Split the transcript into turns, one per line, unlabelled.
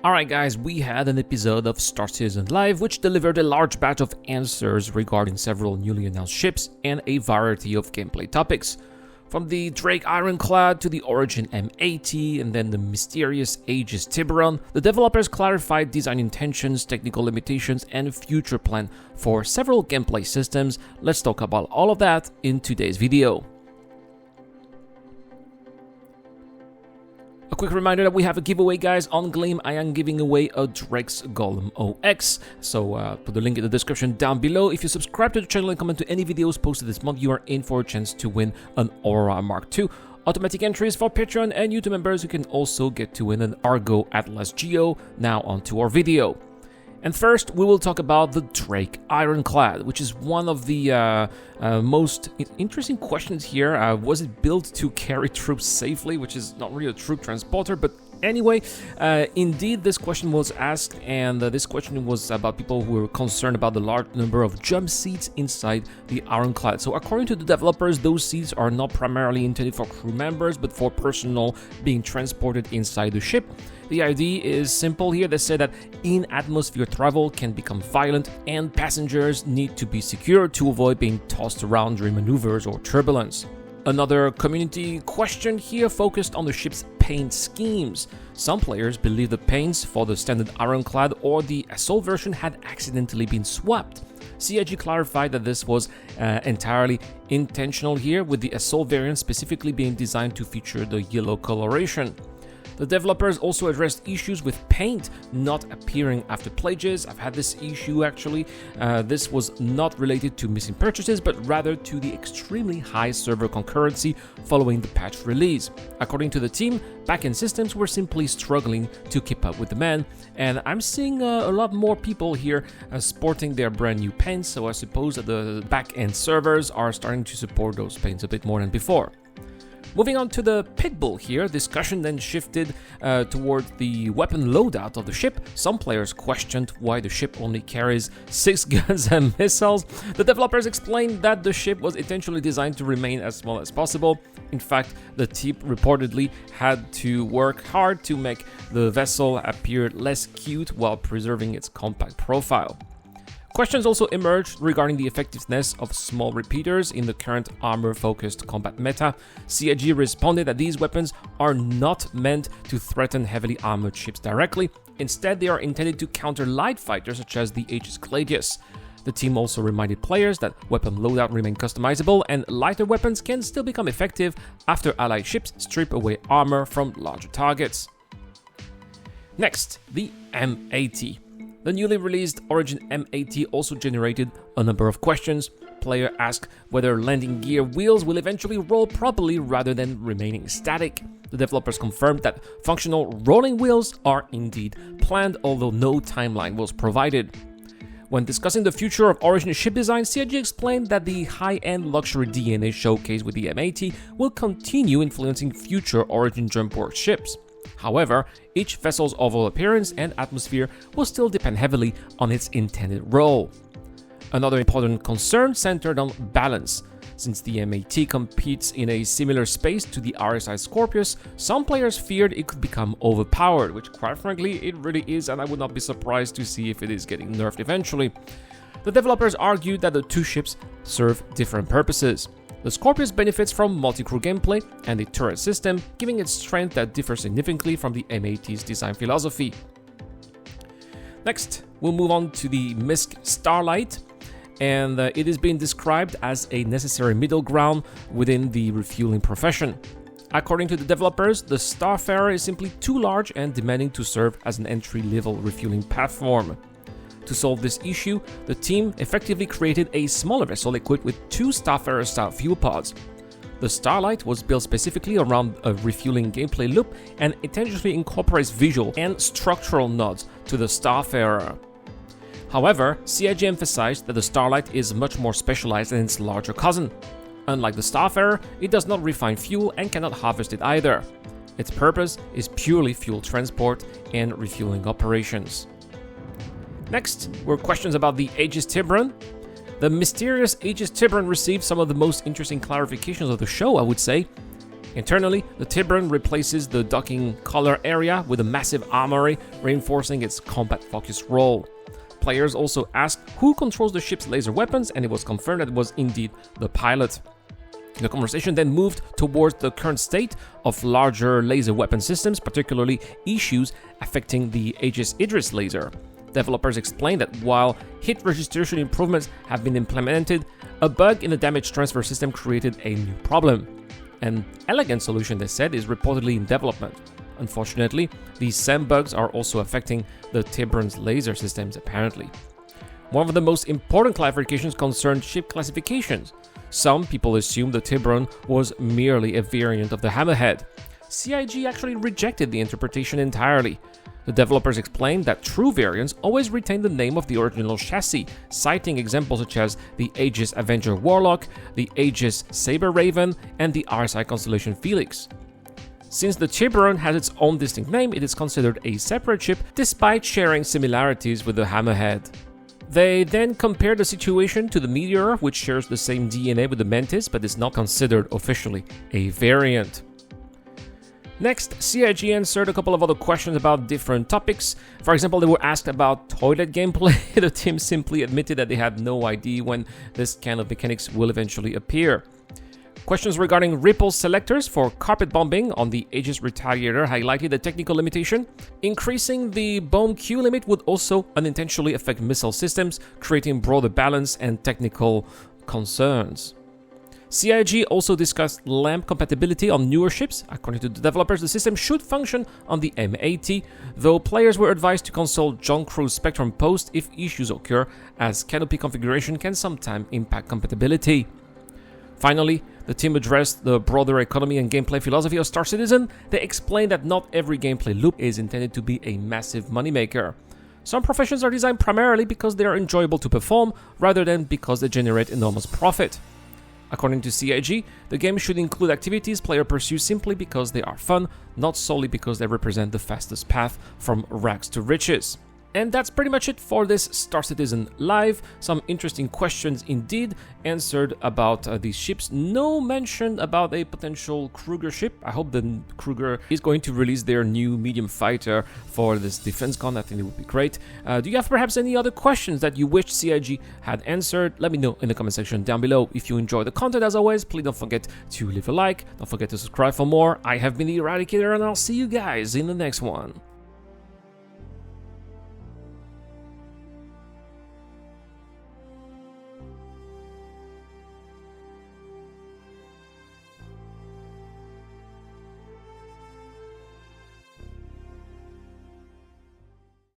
Alright guys, we had an episode of Star Citizen Live which delivered a large batch of answers regarding several newly announced ships and a variety of gameplay topics. From the Drake Ironclad to the Origin M80 and then the mysterious Aegis Tiburon, the developers clarified design intentions, technical limitations, and future plan for several gameplay systems. Let's talk about all of that in today's video. A quick reminder that we have a giveaway, guys. On GLEAM, I am giving away a Drake's Golem OX, so put the link in the description down below. If you subscribe to the channel and comment to any videos posted this month, you are in for a chance to win an Aurora Mark II. Automatic entries for Patreon and YouTube members. You can also get to win an Argo Atlas Geo. Now onto our video. And first, we will talk about the Drake Ironclad, which is one of the most interesting questions here. Was it built to carry troops safely, which is not really a troop transporter, but anyway, indeed, this question was asked, and this question was about people who were concerned about the large number of jump seats inside the Ironclad. So according to the developers, those seats are not primarily intended for crew members, but for personnel being transported inside the ship. The idea is simple here. They say that in-atmosphere travel can become violent and passengers need to be secure to avoid being tossed around during maneuvers or turbulence. Another community question here focused on the ship's paint schemes. Some players believe the paints for the standard Ironclad or the Assault version had accidentally been swapped. CIG clarified that this was entirely intentional here, with the Assault variant specifically being designed to feature the yellow coloration. The developers also addressed issues with paint not appearing after pledges. I've had this issue actually. This was not related to missing purchases, but rather to the extremely high server concurrency following the patch release. According to the team, backend systems were simply struggling to keep up with demand, and I'm seeing a lot more people here sporting their brand new paints, so I suppose that the backend servers are starting to support those paints a bit more than before. Moving on to the Pitbull here, discussion then shifted toward the weapon loadout of the ship. Some players questioned why the ship only carries 6 guns and missiles. The developers explained that the ship was intentionally designed to remain as small as possible. In fact, the team reportedly had to work hard to make the vessel appear less cute while preserving its compact profile. Questions also emerged regarding the effectiveness of small repeaters in the current armor-focused combat meta. CIG responded that these weapons are not meant to threaten heavily armored ships directly. Instead, they are intended to counter light fighters such as the Aegis Gladius. The team also reminded players that weapon loadout remain customizable and lighter weapons can still become effective after allied ships strip away armor from larger targets. Next, the M80. The newly released Origin M80 also generated a number of questions. Player asked whether landing gear wheels will eventually roll properly rather than remaining static. The developers confirmed that functional rolling wheels are indeed planned, although no timeline was provided. When discussing the future of Origin ship design, CIG explained that the high-end luxury DNA showcased with the M80 will continue influencing future Origin Jumpworks ships. However, each vessel's overall appearance and atmosphere will still depend heavily on its intended role. Another important concern centered on balance. Since the M80 competes in a similar space to the RSI Scorpius, some players feared it could become overpowered, which quite frankly it really is, and I would not be surprised to see if it is getting nerfed eventually. The developers argued that the two ships serve different purposes. The Scorpius benefits from multi-crew gameplay and a turret system, giving it strength that differs significantly from the M80's design philosophy. Next, we'll move on to the MISC StarLite, and it is being described as a necessary middle ground within the refueling profession. According to the developers, the Starfarer is simply too large and demanding to serve as an entry-level refueling platform. To solve this issue, the team effectively created a smaller vessel equipped with 2 Starfarer-style fuel pods. The StarLite was built specifically around a refueling gameplay loop and intentionally incorporates visual and structural nods to the Starfarer. However, CIG emphasized that the StarLite is much more specialized than its larger cousin. Unlike the Starfarer, it does not refine fuel and cannot harvest it either. Its purpose is purely fuel transport and refueling operations. Next were questions about the Aegis Tiburon. The mysterious Aegis Tiburon received some of the most interesting clarifications of the show, I would say. Internally, the Tiburon replaces the docking collar area with a massive armory, reinforcing its combat-focused role. Players also asked who controls the ship's laser weapons, and it was confirmed that it was indeed the pilot. The conversation then moved towards the current state of larger laser weapon systems, particularly issues affecting the Aegis Idris laser. Developers explained that while hit registration improvements have been implemented, a bug in the damage transfer system created a new problem. An elegant solution, they said, is reportedly in development. Unfortunately, these same bugs are also affecting the Tiburon's laser systems, apparently. One of the most important clarifications concerned ship classifications. Some people assumed the Tiburon was merely a variant of the Hammerhead. CIG actually rejected the interpretation entirely. The developers explained that true variants always retain the name of the original chassis, citing examples such as the Aegis Avenger Warlock, the Aegis Saber Raven, and the RSI Constellation Felix. Since the Tiburon has its own distinct name, it is considered a separate ship despite sharing similarities with the Hammerhead. They then compared the situation to the Meteor, which shares the same DNA with the Mantis but is not considered officially a variant. Next, CIG answered a couple of other questions about different topics. For example, they were asked about toilet gameplay. The team simply admitted that they had no idea when this kind of mechanics will eventually appear. Questions regarding ripple selectors for carpet bombing on the Aegis Retaliator highlighted the technical limitation. Increasing the bomb Q limit would also unintentionally affect missile systems, creating broader balance and technical concerns. CIG also discussed LAMP compatibility on newer ships. According to the developers, the system should function on the M80, though players were advised to consult John Crew's Spectrum post if issues occur, as canopy configuration can sometimes impact compatibility. Finally, the team addressed the broader economy and gameplay philosophy of Star Citizen. They explained that not every gameplay loop is intended to be a massive moneymaker. Some professions are designed primarily because they are enjoyable to perform, rather than because they generate enormous profit. According to CIG, the game should include activities players pursue simply because they are fun, not solely because they represent the fastest path from rags to riches. And that's pretty much it for this Star Citizen Live. Some interesting questions indeed answered about these ships. No mention about a potential Kruger ship. I hope the Kruger is going to release their new medium fighter for this Defense Con. I think it would be great. Do you have perhaps any other questions that you wish CIG had answered? Let me know in the comment section down below. If you enjoy the content, as always, please don't forget to leave a like. Don't forget to subscribe for more. I have been the Eradicator, and I'll see you guys in the next one.